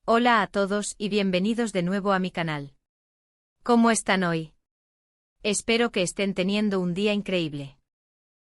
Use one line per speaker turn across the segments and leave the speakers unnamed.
Hola a todos y bienvenidos de nuevo a mi canal. ¿Cómo están hoy? Espero que estén teniendo un día increíble.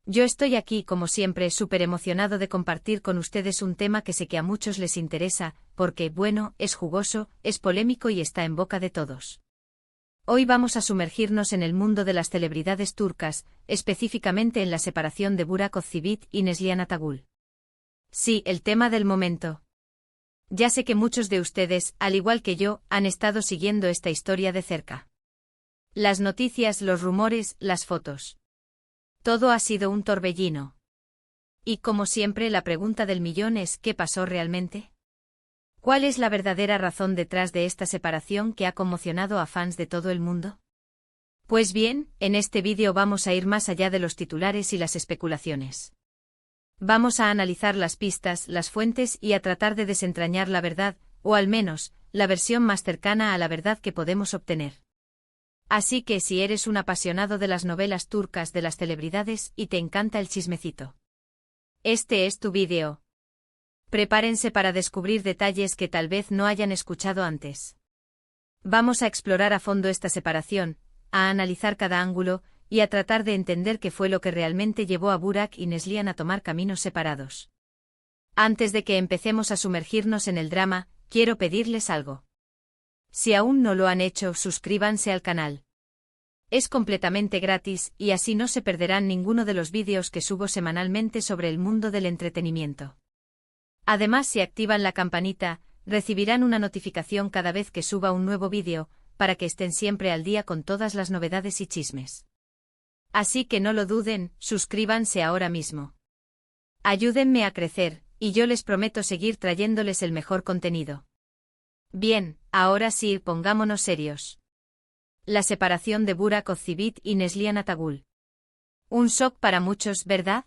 Yo estoy aquí como siempre súper emocionado de compartir con ustedes un tema que sé que a muchos les interesa, porque, bueno, es jugoso, es polémico y está en boca de todos. Hoy vamos a sumergirnos en el mundo de las celebridades turcas, específicamente en la separación de Burak Özçivit y Neslihan Atagül. Sí, el tema del momento. Ya sé que muchos de ustedes, al igual que yo, han estado siguiendo esta historia de cerca. Las noticias, los rumores, las fotos. Todo ha sido un torbellino. Y como siempre, la pregunta del millón es: ¿qué pasó realmente? ¿Cuál es la verdadera razón detrás de esta separación que ha conmocionado a fans de todo el mundo? Pues bien, en este vídeo vamos a ir más allá de los titulares y las especulaciones. Vamos a analizar las pistas, las fuentes y a tratar de desentrañar la verdad, o al menos, la versión más cercana a la verdad que podemos obtener. Así que si eres un apasionado de las novelas turcas de las celebridades y te encanta el chismecito, este es tu vídeo. Prepárense para descubrir detalles que tal vez no hayan escuchado antes. Vamos a explorar a fondo esta separación, a analizar cada ángulo, y a tratar de entender qué fue lo que realmente llevó a Burak y Neslihan a tomar caminos separados. Antes de que empecemos a sumergirnos en el drama, quiero pedirles algo. Si aún no lo han hecho, suscríbanse al canal. Es completamente gratis y así no se perderán ninguno de los vídeos que subo semanalmente sobre el mundo del entretenimiento. Además, si activan la campanita, recibirán una notificación cada vez que suba un nuevo vídeo, para que estén siempre al día con todas las novedades y chismes. Así que no lo duden, suscríbanse ahora mismo. Ayúdenme a crecer, y yo les prometo seguir trayéndoles el mejor contenido. Bien, ahora sí, pongámonos serios. La separación de Burak Özçivit y Neslihan Atagül. Un shock para muchos, ¿verdad?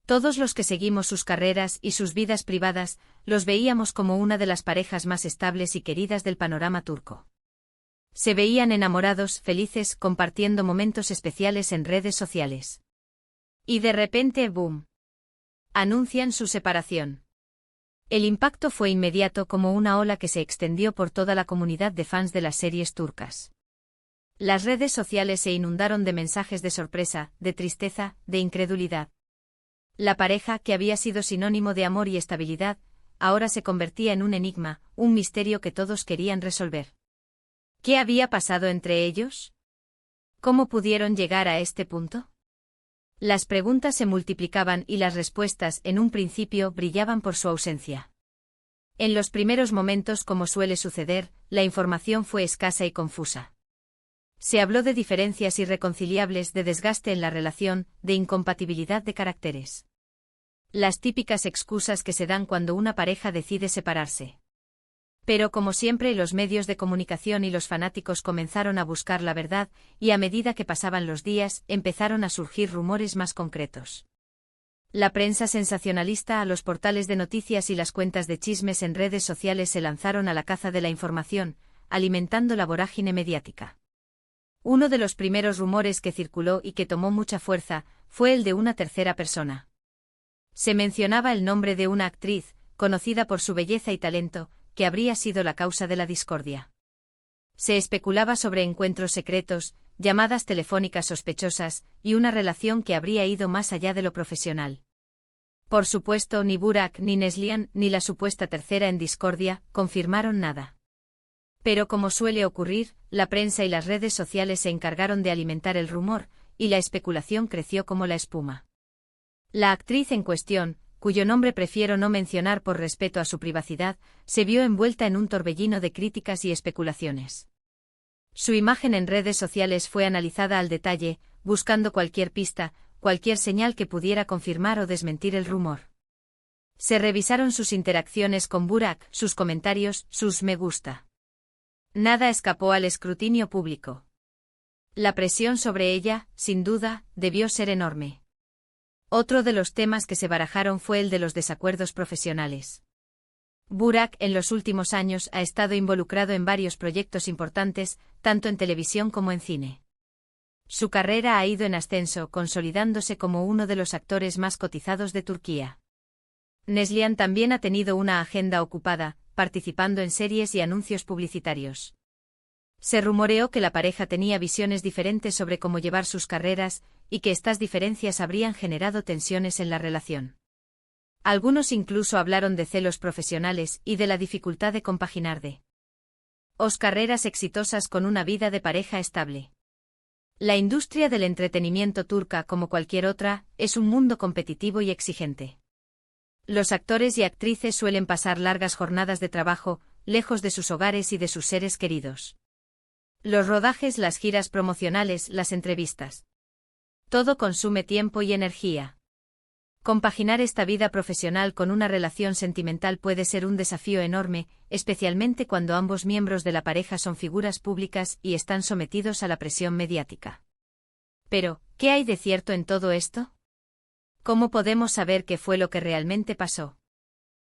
Todos los que seguimos sus carreras y sus vidas privadas, los veíamos como una de las parejas más estables y queridas del panorama turco. Se veían enamorados, felices, compartiendo momentos especiales en redes sociales. Y de repente, ¡boom!, anuncian su separación. El impacto fue inmediato, como una ola que se extendió por toda la comunidad de fans de las series turcas. Las redes sociales se inundaron de mensajes de sorpresa, de tristeza, de incredulidad. La pareja, que había sido sinónimo de amor y estabilidad, ahora se convertía en un enigma, un misterio que todos querían resolver. ¿Qué había pasado entre ellos? ¿Cómo pudieron llegar a este punto? Las preguntas se multiplicaban y las respuestas, en un principio, brillaban por su ausencia. En los primeros momentos, como suele suceder, la información fue escasa y confusa. Se habló de diferencias irreconciliables, de desgaste en la relación, de incompatibilidad de caracteres. Las típicas excusas que se dan cuando una pareja decide separarse. Pero como siempre, los medios de comunicación y los fanáticos comenzaron a buscar la verdad, y a medida que pasaban los días, empezaron a surgir rumores más concretos. La prensa sensacionalista, a los portales de noticias y las cuentas de chismes en redes sociales se lanzaron a la caza de la información, alimentando la vorágine mediática. Uno de los primeros rumores que circuló y que tomó mucha fuerza, fue el de una tercera persona. Se mencionaba el nombre de una actriz, conocida por su belleza y talento, que habría sido la causa de la discordia. Se especulaba sobre encuentros secretos, llamadas telefónicas sospechosas, y una relación que habría ido más allá de lo profesional. Por supuesto, ni Burak, ni Neslihan, ni la supuesta tercera en discordia, confirmaron nada. Pero como suele ocurrir, la prensa y las redes sociales se encargaron de alimentar el rumor, y la especulación creció como la espuma. La actriz en cuestión, cuyo nombre prefiero no mencionar por respeto a su privacidad, se vio envuelta en un torbellino de críticas y especulaciones. Su imagen en redes sociales fue analizada al detalle, buscando cualquier pista, cualquier señal que pudiera confirmar o desmentir el rumor. Se revisaron sus interacciones con Burak, sus comentarios, sus me gusta. Nada escapó al escrutinio público. La presión sobre ella, sin duda, debió ser enorme. Otro de los temas que se barajaron fue el de los desacuerdos profesionales. Burak, en los últimos años, ha estado involucrado en varios proyectos importantes, tanto en televisión como en cine. Su carrera ha ido en ascenso, consolidándose como uno de los actores más cotizados de Turquía. Neslihan también ha tenido una agenda ocupada, participando en series y anuncios publicitarios. Se rumoreó que la pareja tenía visiones diferentes sobre cómo llevar sus carreras, y que estas diferencias habrían generado tensiones en la relación. Algunos incluso hablaron de celos profesionales y de la dificultad de compaginar carreras exitosas con una vida de pareja estable. La industria del entretenimiento turca, como cualquier otra, es un mundo competitivo y exigente. Los actores y actrices suelen pasar largas jornadas de trabajo, lejos de sus hogares y de sus seres queridos. Los rodajes, las giras promocionales, las entrevistas. Todo consume tiempo y energía. Compaginar esta vida profesional con una relación sentimental puede ser un desafío enorme, especialmente cuando ambos miembros de la pareja son figuras públicas y están sometidos a la presión mediática. Pero, ¿qué hay de cierto en todo esto? ¿Cómo podemos saber qué fue lo que realmente pasó?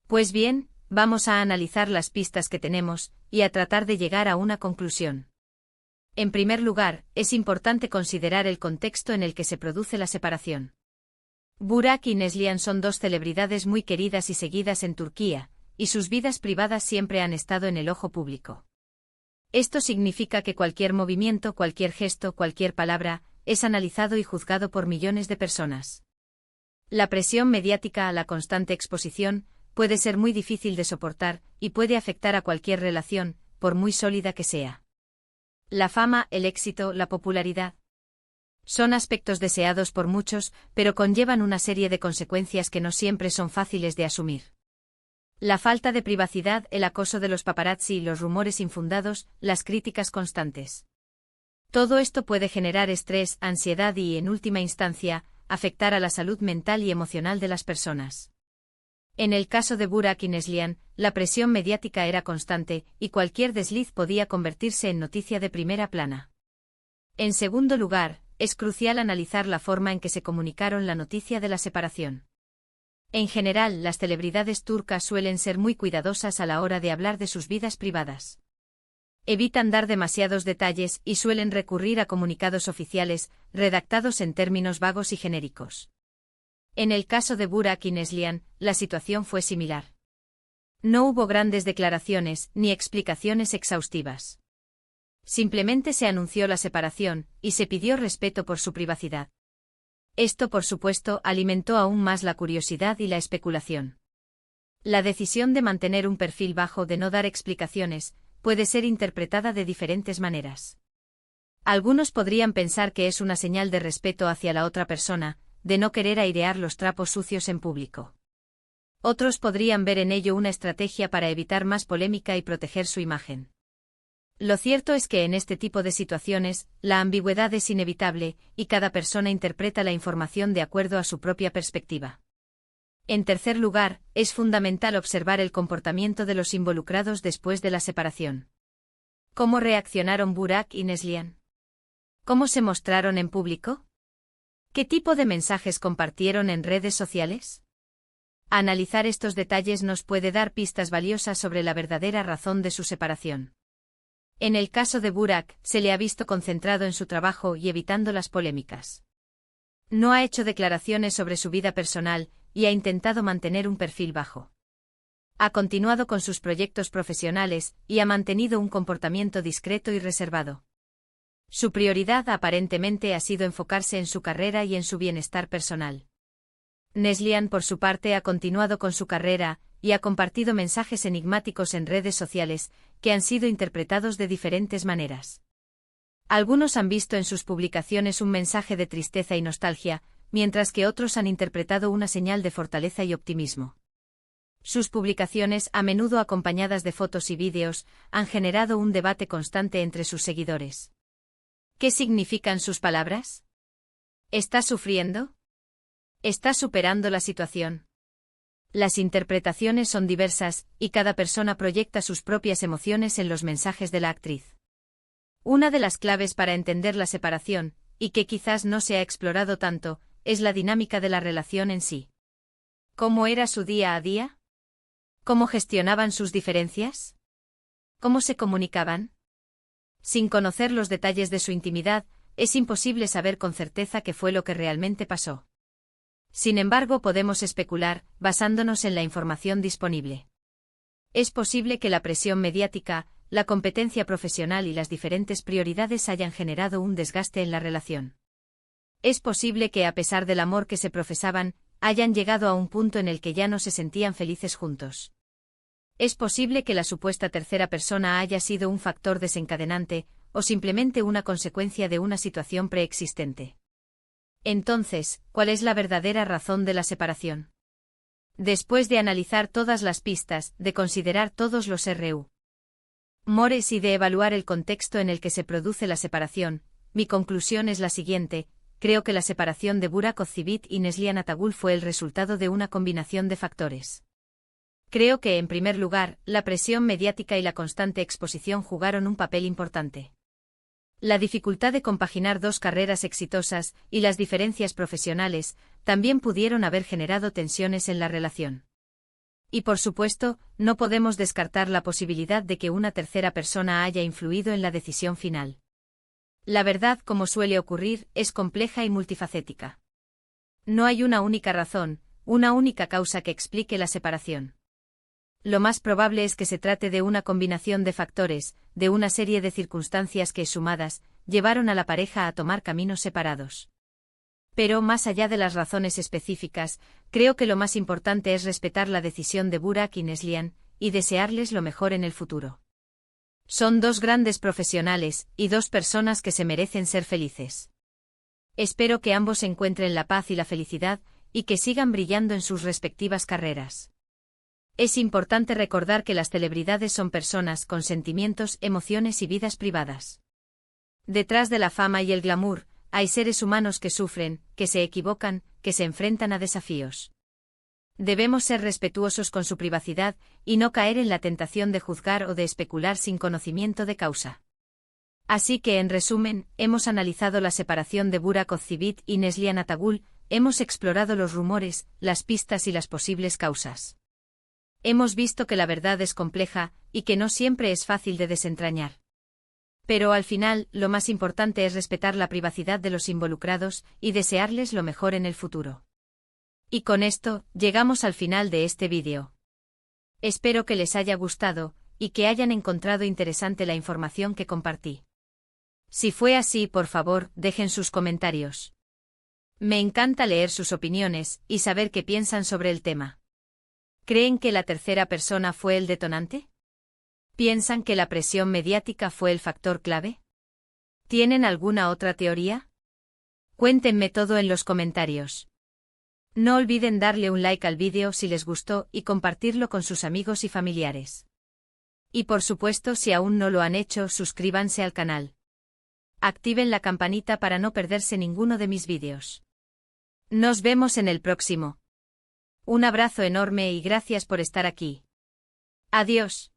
Pues bien, vamos a analizar las pistas que tenemos y a tratar de llegar a una conclusión. En primer lugar, es importante considerar el contexto en el que se produce la separación. Burak y Neslihan son dos celebridades muy queridas y seguidas en Turquía, y sus vidas privadas siempre han estado en el ojo público. Esto significa que cualquier movimiento, cualquier gesto, cualquier palabra, es analizado y juzgado por millones de personas. La presión mediática a la constante exposición puede ser muy difícil de soportar y puede afectar a cualquier relación, por muy sólida que sea. La fama, el éxito, la popularidad. Son aspectos deseados por muchos, pero conllevan una serie de consecuencias que no siempre son fáciles de asumir. La falta de privacidad, el acoso de los paparazzi y los rumores infundados, las críticas constantes. Todo esto puede generar estrés, ansiedad y, en última instancia, afectar a la salud mental y emocional de las personas. En el caso de Burak y Neslihan, la presión mediática era constante, y cualquier desliz podía convertirse en noticia de primera plana. En segundo lugar, es crucial analizar la forma en que se comunicaron la noticia de la separación. En general, las celebridades turcas suelen ser muy cuidadosas a la hora de hablar de sus vidas privadas. Evitan dar demasiados detalles y suelen recurrir a comunicados oficiales, redactados en términos vagos y genéricos. En el caso de Burak y Neslihan, la situación fue similar. No hubo grandes declaraciones ni explicaciones exhaustivas. Simplemente se anunció la separación y se pidió respeto por su privacidad. Esto, por supuesto, alimentó aún más la curiosidad y la especulación. La decisión de mantener un perfil bajo, de no dar explicaciones, puede ser interpretada de diferentes maneras. Algunos podrían pensar que es una señal de respeto hacia la otra persona, de no querer airear los trapos sucios en público. Otros podrían ver en ello una estrategia para evitar más polémica y proteger su imagen. Lo cierto es que en este tipo de situaciones, la ambigüedad es inevitable, y cada persona interpreta la información de acuerdo a su propia perspectiva. En tercer lugar, es fundamental observar el comportamiento de los involucrados después de la separación. ¿Cómo reaccionaron Burak y Neslihan? ¿Cómo se mostraron en público? ¿Qué tipo de mensajes compartieron en redes sociales? Analizar estos detalles nos puede dar pistas valiosas sobre la verdadera razón de su separación. En el caso de Burak, se le ha visto concentrado en su trabajo y evitando las polémicas. No ha hecho declaraciones sobre su vida personal y ha intentado mantener un perfil bajo. Ha continuado con sus proyectos profesionales y ha mantenido un comportamiento discreto y reservado. Su prioridad aparentemente ha sido enfocarse en su carrera y en su bienestar personal. Neslihan, por su parte, ha continuado con su carrera y ha compartido mensajes enigmáticos en redes sociales que han sido interpretados de diferentes maneras. Algunos han visto en sus publicaciones un mensaje de tristeza y nostalgia, mientras que otros han interpretado una señal de fortaleza y optimismo. Sus publicaciones, a menudo acompañadas de fotos y vídeos, han generado un debate constante entre sus seguidores. ¿Qué significan sus palabras? ¿Está sufriendo? ¿Está superando la situación? Las interpretaciones son diversas, y cada persona proyecta sus propias emociones en los mensajes de la actriz. Una de las claves para entender la separación, y que quizás no se ha explorado tanto, es la dinámica de la relación en sí. ¿Cómo era su día a día? ¿Cómo gestionaban sus diferencias? ¿Cómo se comunicaban? Sin conocer los detalles de su intimidad, es imposible saber con certeza qué fue lo que realmente pasó. Sin embargo, podemos especular, basándonos en la información disponible. Es posible que la presión mediática, la competencia profesional y las diferentes prioridades hayan generado un desgaste en la relación. Es posible que, a pesar del amor que se profesaban, hayan llegado a un punto en el que ya no se sentían felices juntos. Es posible que la supuesta tercera persona haya sido un factor desencadenante, o simplemente una consecuencia de una situación preexistente. Entonces, ¿cuál es la verdadera razón de la separación? Después de analizar todas las pistas, de considerar todos los rumores y de evaluar el contexto en el que se produce la separación, mi conclusión es la siguiente: creo que la separación de Burak Ozceğit y Neslihan Atagül fue el resultado de una combinación de factores. Creo que, en primer lugar, la presión mediática y la constante exposición jugaron un papel importante. La dificultad de compaginar dos carreras exitosas y las diferencias profesionales también pudieron haber generado tensiones en la relación. Y por supuesto, no podemos descartar la posibilidad de que una tercera persona haya influido en la decisión final. La verdad, como suele ocurrir, es compleja y multifacética. No hay una única razón, una única causa que explique la separación. Lo más probable es que se trate de una combinación de factores, de una serie de circunstancias que, sumadas, llevaron a la pareja a tomar caminos separados. Pero, más allá de las razones específicas, creo que lo más importante es respetar la decisión de Burak y Neslihan, y desearles lo mejor en el futuro. Son dos grandes profesionales, y dos personas que se merecen ser felices. Espero que ambos encuentren la paz y la felicidad, y que sigan brillando en sus respectivas carreras. Es importante recordar que las celebridades son personas con sentimientos, emociones y vidas privadas. Detrás de la fama y el glamour, hay seres humanos que sufren, que se equivocan, que se enfrentan a desafíos. Debemos ser respetuosos con su privacidad y no caer en la tentación de juzgar o de especular sin conocimiento de causa. Así que, en resumen, hemos analizado la separación de Burak Ozceğit y Neslihan Atagül, hemos explorado los rumores, las pistas y las posibles causas. Hemos visto que la verdad es compleja, y que no siempre es fácil de desentrañar. Pero al final, lo más importante es respetar la privacidad de los involucrados, y desearles lo mejor en el futuro. Y con esto, llegamos al final de este vídeo. Espero que les haya gustado, y que hayan encontrado interesante la información que compartí. Si fue así, por favor, dejen sus comentarios. Me encanta leer sus opiniones, y saber qué piensan sobre el tema. ¿Creen que la tercera persona fue el detonante? ¿Piensan que la presión mediática fue el factor clave? ¿Tienen alguna otra teoría? Cuéntenme todo en los comentarios. No olviden darle un like al vídeo si les gustó y compartirlo con sus amigos y familiares. Y por supuesto, si aún no lo han hecho, suscríbanse al canal. Activen la campanita para no perderse ninguno de mis vídeos. Nos vemos en el próximo. Un abrazo enorme y gracias por estar aquí. Adiós.